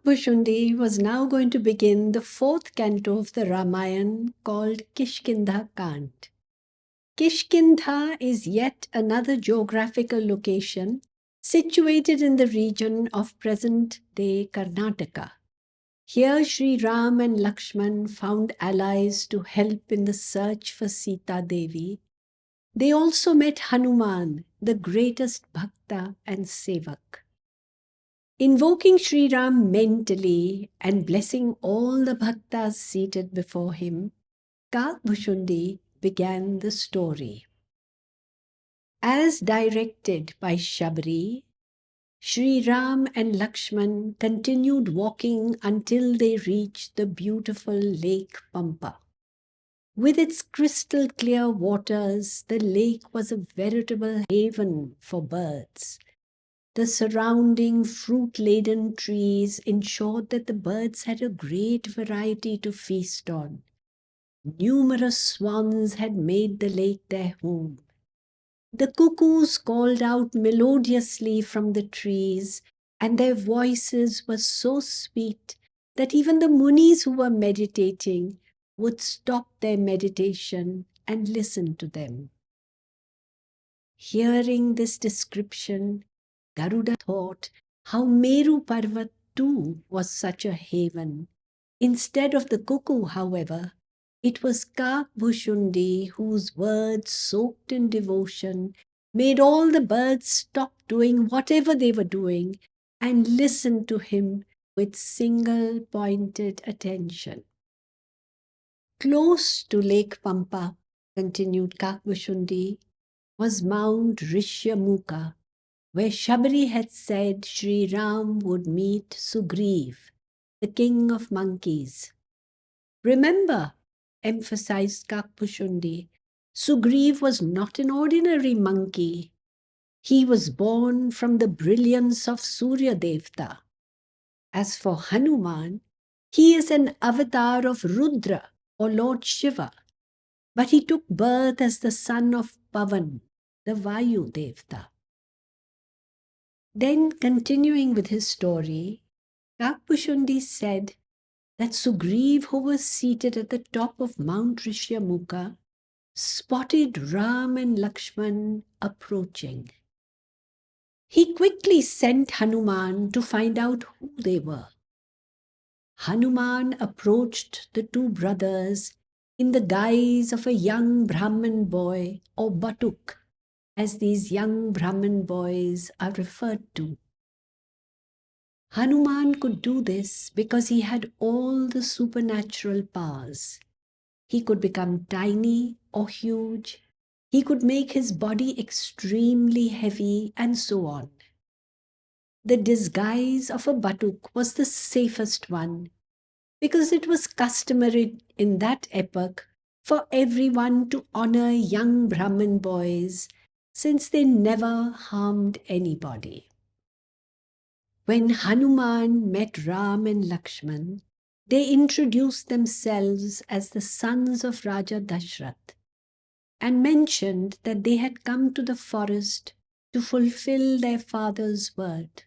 Kakbhushundi was now going to begin the fourth canto of the Ramayana called Kishkindha Kand. Kishkindha is yet another geographical location situated in the region of present-day Karnataka. Here Sri Ram and Lakshman found allies to help in the search for Sita Devi. They also met Hanuman, the greatest Bhakta and Sevak. Invoking Sri Ram mentally and blessing all the Bhaktas seated before him, Kakbhushundi began the story. As directed by Shabri, Sri Ram and Lakshman continued walking until they reached the beautiful Lake Pampa. With its crystal clear waters, the lake was a veritable haven for birds. The surrounding fruit-laden trees ensured that the birds had a great variety to feast on. Numerous swans had made the lake their home. The cuckoos called out melodiously from the trees, and their voices were so sweet that even the munis who were meditating would stop their meditation and listen to them. Hearing this description, Garuda thought how Meru Parvat too was such a haven. Instead of the cuckoo, however, it was Kakbhushundi whose words, soaked in devotion, made all the birds stop doing whatever they were doing and listen to him with single-pointed attention. Close to Lake Pampa, continued Kakbhushundi, was Mount Rishyamukha, where Shabri had said Sri Ram would meet Sugriv, the king of monkeys. Remember, emphasized Kakbhushundi, Sugriv was not an ordinary monkey. He was born from the brilliance of Surya Devta. As for Hanuman, he is an avatar of Rudra or Lord Shiva, but he took birth as the son of Pavan, the Vayu Devta. Then, continuing with his story, Kakbhushundi said that Sugriv, who was seated at the top of Mount Rishyamukha, spotted Ram and Lakshman approaching. He quickly sent Hanuman to find out who they were. Hanuman approached the two brothers in the guise of a young Brahmin boy or Batuk, as these young Brahmin boys are referred to. Hanuman could do this because he had all the supernatural powers. He could become tiny or huge. He could make his body extremely heavy and so on. The disguise of a Batuk was the safest one because it was customary in that epoch for everyone to honor young Brahmin boys since they never harmed anybody. When Hanuman met Ram and Lakshman, they introduced themselves as the sons of Raja Dashrath and mentioned that they had come to the forest to fulfill their father's word.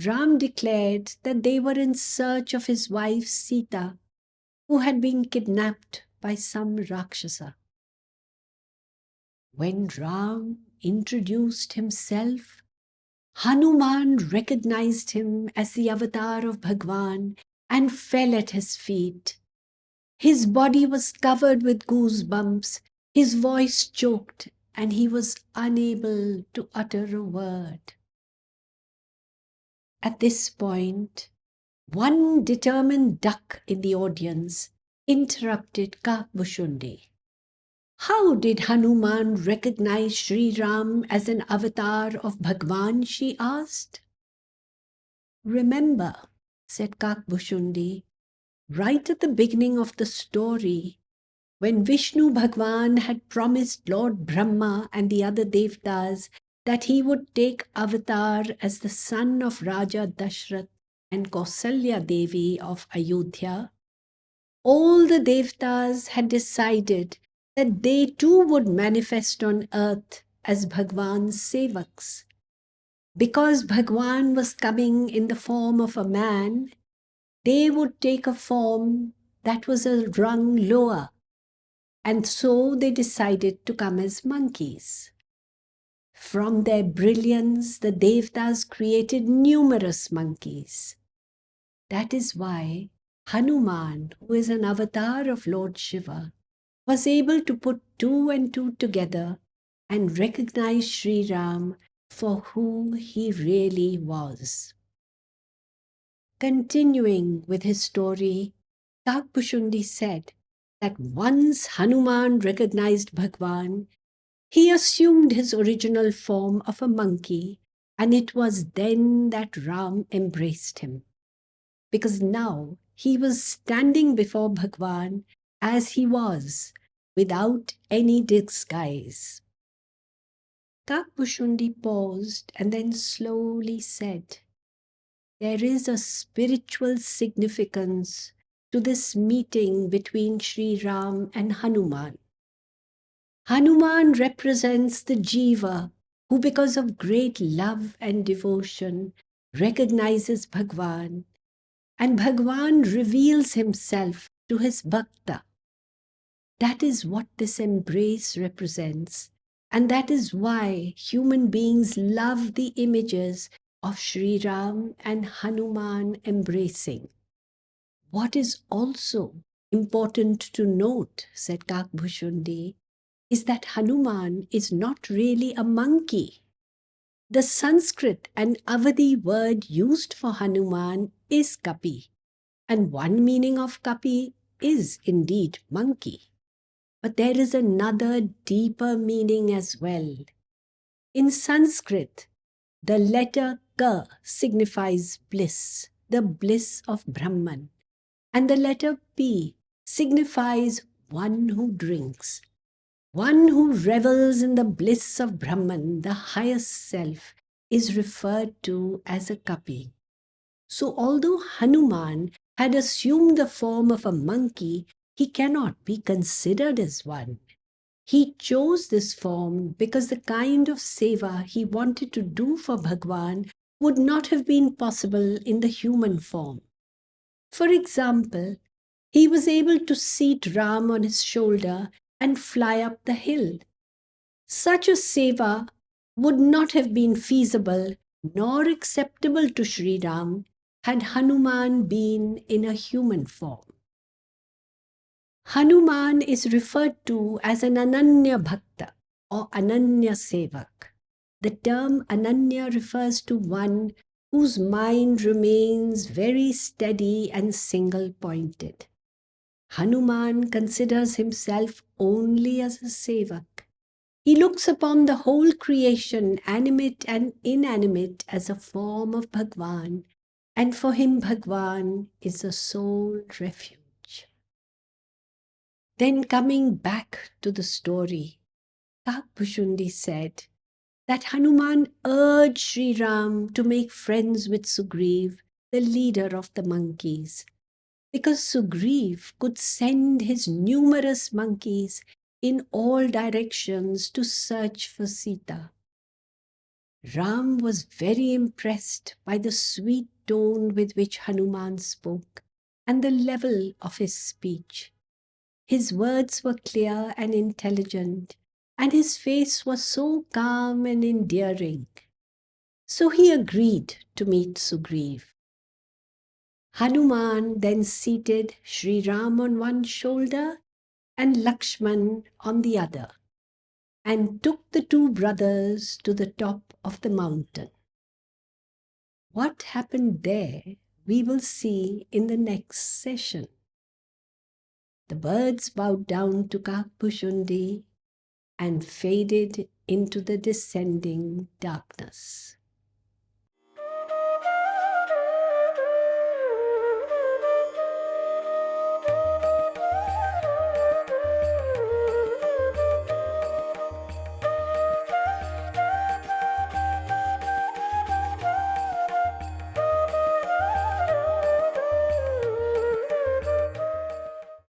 Ram declared that they were in search of his wife Sita, who had been kidnapped by some Rakshasa. When Ram introduced himself, Hanuman recognized him as the avatar of Bhagwan and fell at his feet. His body was covered with goosebumps, his voice choked, and he was unable to utter a word. At this point, one determined duck in the audience interrupted Kakbhushundi. How did Hanuman recognize Sri Ram as an avatar of Bhagwan, she asked. Remember, said Kakbhushundi, right at the beginning of the story, when Vishnu Bhagwan had promised Lord Brahma and the other Devtas that he would take avatar as the son of Raja Dashrath and Kausalya Devi of Ayodhya, all the Devtas had decided that they too would manifest on earth as Bhagwan's sevaks. Because Bhagwan was coming in the form of a man, they would take a form that was a rung lower, and so they decided to come as monkeys. From their brilliance, the Devtas created numerous monkeys. That is why Hanuman, who is an avatar of Lord Shiva, was able to put two and two together and recognize Sri Ram for who he really was. Continuing with his story, Kakbhushundi said that once Hanuman recognized Bhagwan, he assumed his original form of a monkey, and it was then that Ram embraced him. Because now he was standing before Bhagwan as he was, without any disguise. Kakbhushundi paused and then slowly said, "There is a spiritual significance to this meeting between Sri Ram and Hanuman. Hanuman represents the Jiva who, because of great love and devotion, recognizes Bhagwan, and Bhagwan reveals himself to his Bhakta. That is what this embrace represents, and that is why human beings love the images of Sri Ram and Hanuman embracing. What is also important to note," said Kakbhushundi, "is that Hanuman is not really a monkey. The Sanskrit and Avadi word used for Hanuman is Kapi, and one meaning of Kapi is indeed monkey. But there is another deeper meaning as well. In Sanskrit, the letter Ka signifies bliss, the bliss of Brahman, and the letter P signifies one who drinks. One who revels in the bliss of Brahman, the highest self, is referred to as a Kapi. So although Hanuman had assumed the form of a monkey, he cannot be considered as one. He chose this form because the kind of seva he wanted to do for Bhagwan would not have been possible in the human form. For example, he was able to seat Ram on his shoulder and fly up the hill. Such a seva would not have been feasible nor acceptable to Sri Ram had Hanuman been in a human form. Hanuman is referred to as an Ananya Bhakta or Ananya Sevak. The term Ananya refers to one whose mind remains very steady and single-pointed. Hanuman considers himself only as a Sevak. He looks upon the whole creation, animate and inanimate, as a form of Bhagwan, and for him Bhagwan is a sole refuge. Then coming back to the story, Kakbhushundi said that Hanuman urged Sri Ram to make friends with Sugriv, the leader of the monkeys, because Sugriv could send his numerous monkeys in all directions to search for Sita. Ram was very impressed by the sweet tone with which Hanuman spoke and the level of his speech. His words were clear and intelligent, and his face was so calm and endearing. So he agreed to meet Sugriv. Hanuman then seated Sri Ram on one shoulder and Lakshman on the other, and took the two brothers to the top of the mountain. What happened there we will see in the next session. The birds bowed down to Kakbhushundi and faded into the descending darkness.